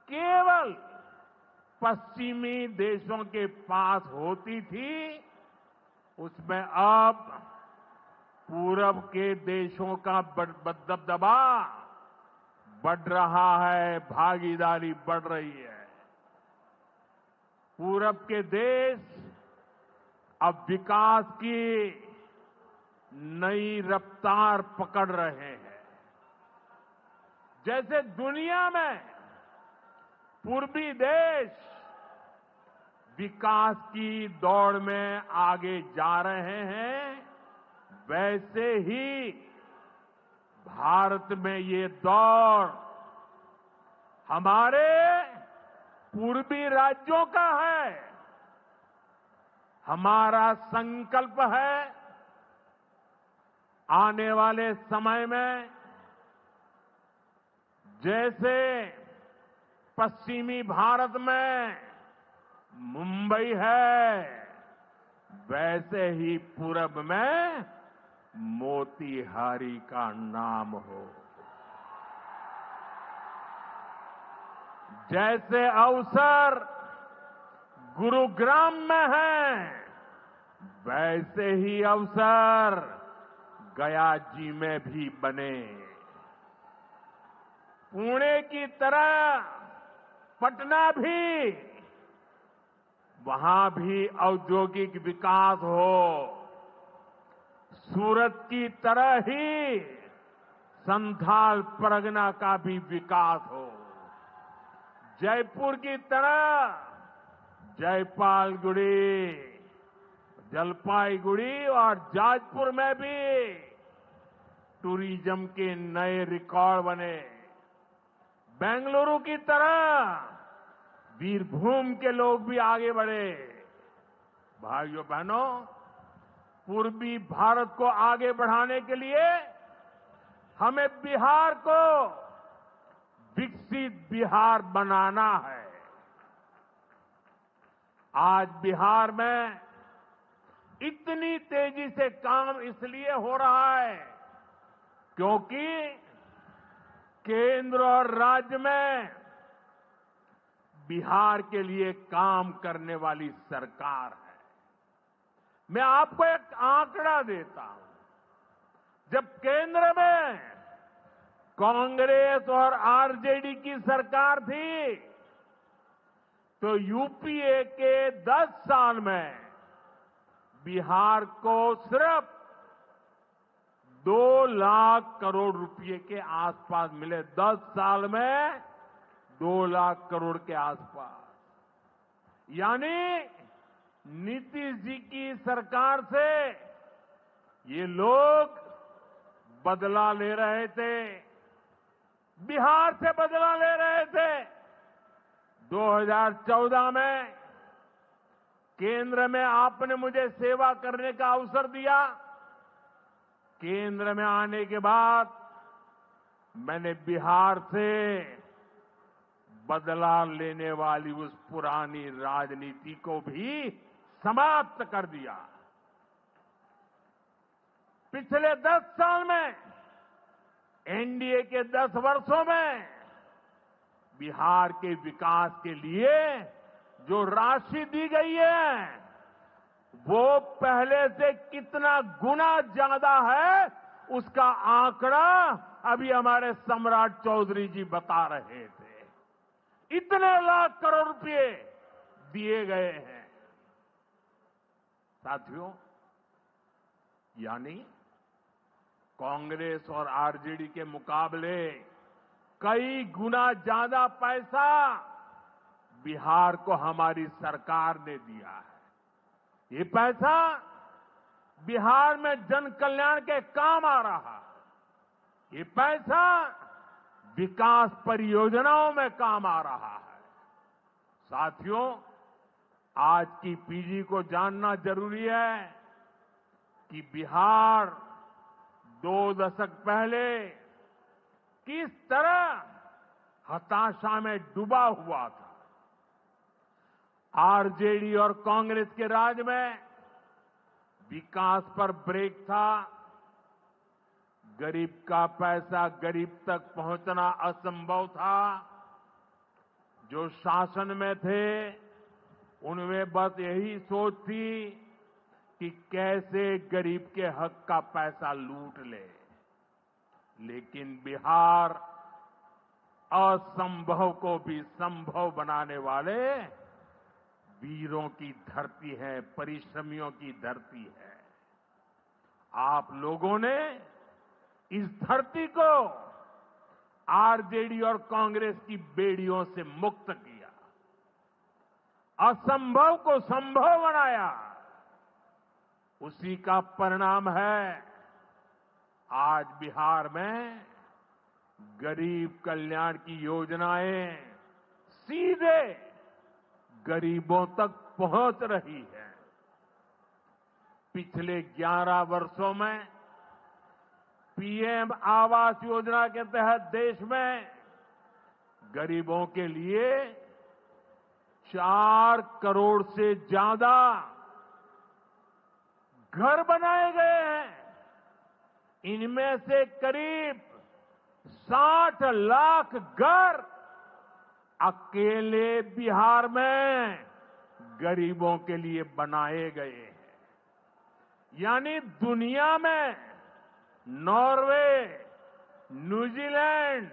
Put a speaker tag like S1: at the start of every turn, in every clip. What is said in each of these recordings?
S1: केवल पश्चिमी देशों के पास होती थी, उसमें अब पूरब के देशों का दबदबा बढ़ रहा है, भागीदारी बढ़ रही है। पूरब के देश अब विकास की नई रफ्तार पकड़ रहे हैं। जैसे दुनिया में पूर्वी देश विकास की दौड़ में आगे जा रहे हैं, वैसे ही भारत में ये दौड़ हमारे पूर्वी राज्यों का है। हमारा संकल्प है आने वाले समय में जैसे पश्चिमी भारत में मुंबई है, वैसे ही पूरब में मोतीहारी का नाम हो। जैसे अवसर गुरुग्राम में है, वैसे ही अवसर गया जी में भी बने। पुणे की तरह पटना भी, वहां भी औद्योगिक विकास हो। सूरत की तरह ही संथाल परगना का भी विकास हो। जयपुर की तरह जयपालगुड़ी, जलपाईगुड़ी और जाजपुर में भी टूरिज्म के नए रिकॉर्ड बने। बेंगलुरु की तरह वीरभूम के लोग भी आगे बढ़े। भाइयों बहनों, पूर्वी भारत को आगे बढ़ाने के लिए हमें बिहार को विकसित बिहार बनाना है। आज बिहार में इतनी तेजी से काम इसलिए हो रहा है क्योंकि केंद्र और राज्य में बिहार के लिए काम करने वाली सरकार है। मैं आपको एक आंकड़ा देता हूं। जब केंद्र में कांग्रेस और आरजेडी की सरकार थी, तो यूपीए के 10 साल में बिहार को सिर्फ 2 लाख करोड़ रुपए के आसपास मिले। 10 साल में 2 लाख करोड़ के आसपास। यानी नीतीश जी की सरकार से ये लोग बदला ले रहे थे, बिहार से बदला ले रहे थे। 2014 में केंद्र में आपने मुझे सेवा करने का अवसर दिया। केंद्र में आने के बाद मैंने बिहार से बदला लेने वाली उस पुरानी राजनीति को भी समाप्त कर दिया। पिछले 10 साल में, एनडीए के 10 वर्षों में बिहार के विकास के लिए जो राशि दी गई है, वो पहले से कितना गुना ज्यादा है, उसका आंकड़ा अभी हमारे सम्राट चौधरी जी बता रहे थे। इतने लाख करोड़ रुपए दिए गए हैं। साथियों, यानी कांग्रेस और आरजेडी के मुकाबले कई गुना ज्यादा पैसा बिहार को हमारी सरकार ने दिया है। ये पैसा बिहार में जन कल्याण के काम आ रहा है। ये पैसा विकास परियोजनाओं में काम आ रहा है। साथियों, आज की पीढ़ी को जानना जरूरी है कि बिहार 2 दशक पहले किस तरह हताशा में डूबा हुआ था। आरजेडी और कांग्रेस के राज में विकास पर ब्रेक था। गरीब का पैसा गरीब तक पहुंचना असंभव था। जो शासन में थे उनमें बस यही सोच थी कि कैसे गरीब के हक का पैसा लूट ले। लेकिन बिहार असंभव को भी संभव बनाने वाले वीरों की धरती है, परिश्रमियों की धरती है। आप लोगों ने इस धरती को आरजेडी और कांग्रेस की बेड़ियों से मुक्त किया, असंभव को संभव बनाया। उसी का परिणाम है आज बिहार में गरीब कल्याण की योजनाएं सीधे गरीबों तक पहुंच रही है। पिछले 11 वर्षों में पीएम आवास योजना के तहत देश में गरीबों के लिए 4 करोड़ से ज्यादा घर बनाए गए हैं। इनमें से करीब 60 लाख घर अकेले बिहार में गरीबों के लिए बनाए गए हैं। यानी दुनिया में नॉर्वे, न्यूजीलैंड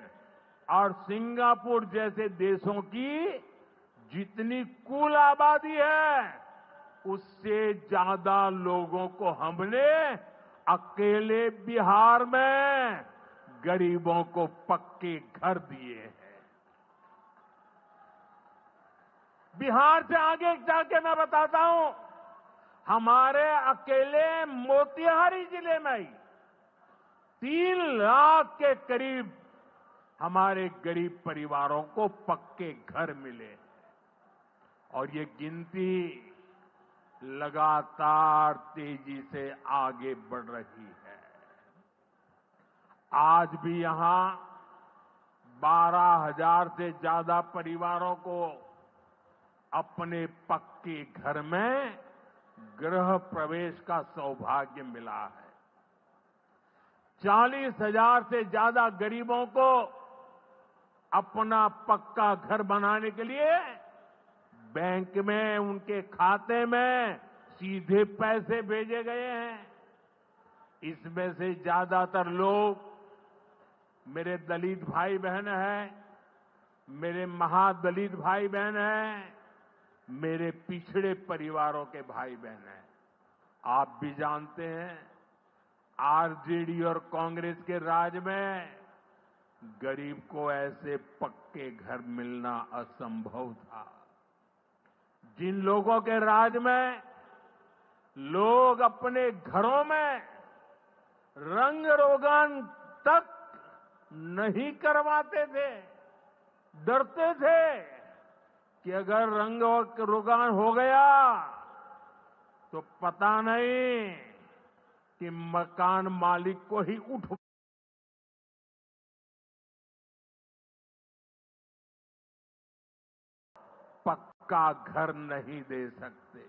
S1: और सिंगापुर जैसे देशों की जितनी कुल आबादी है उससे ज्यादा लोगों को हमने अकेले बिहार में गरीबों को पक्के घर दिए हैं। बिहार से आगे जाके मैं बताता हूं, हमारे अकेले मोतिहारी जिले में ही 3 लाख के करीब हमारे गरीब परिवारों को पक्के घर मिले और ये गिनती लगातार तेजी से आगे बढ़ रही है। आज भी यहां 12,000 से ज्यादा परिवारों को अपने पक्के घर में गृह प्रवेश का सौभाग्य मिला है। 40,000 से ज्यादा गरीबों को अपना पक्का घर बनाने के लिए बैंक में उनके खाते में सीधे पैसे भेजे गए हैं। इसमें से ज्यादातर लोग मेरे दलित भाई बहन हैं, मेरे महादलित भाई बहन हैं, मेरे पिछड़े परिवारों के भाई बहन हैं। आप भी जानते हैं आरजेडी और कांग्रेस के राज में गरीब को ऐसे पक्के घर मिलना असंभव था। जिन लोगों के राज में लोग अपने घरों में रंग रोगन तक नहीं करवाते थे, डरते थे कि अगर रंग रोगन हो गया तो पता नहीं कि मकान मालिक को ही उठ पक्का घर नहीं दे सकते।